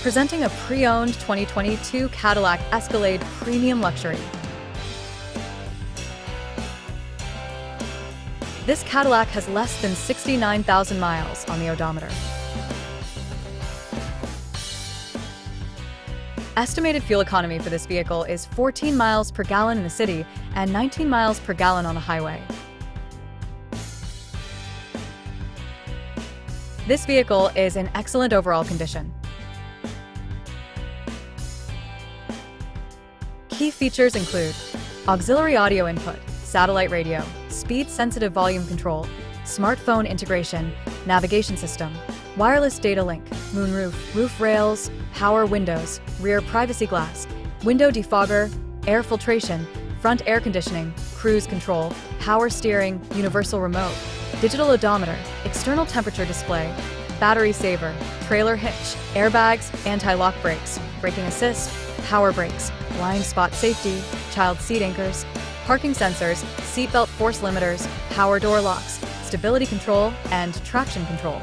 Presenting a pre-owned 2022 Cadillac Escalade Premium Luxury. This Cadillac has less than 69,000 miles on the odometer. Estimated fuel economy for this vehicle is 14 miles per gallon in the city and 19 miles per gallon on the highway. This vehicle is in excellent overall condition. Key features include auxiliary audio input, satellite radio, speed-sensitive volume control, smartphone integration, navigation system, wireless data link, moonroof, roof rails, power windows, rear privacy glass, window defogger, air filtration, front air conditioning, cruise control, power steering, universal remote, digital odometer, external temperature display, battery saver, trailer hitch, airbags, anti-lock brakes, braking assist, power brakes, blind spot safety, child seat anchors, parking sensors, seatbelt force limiters, power door locks, stability control, and traction control.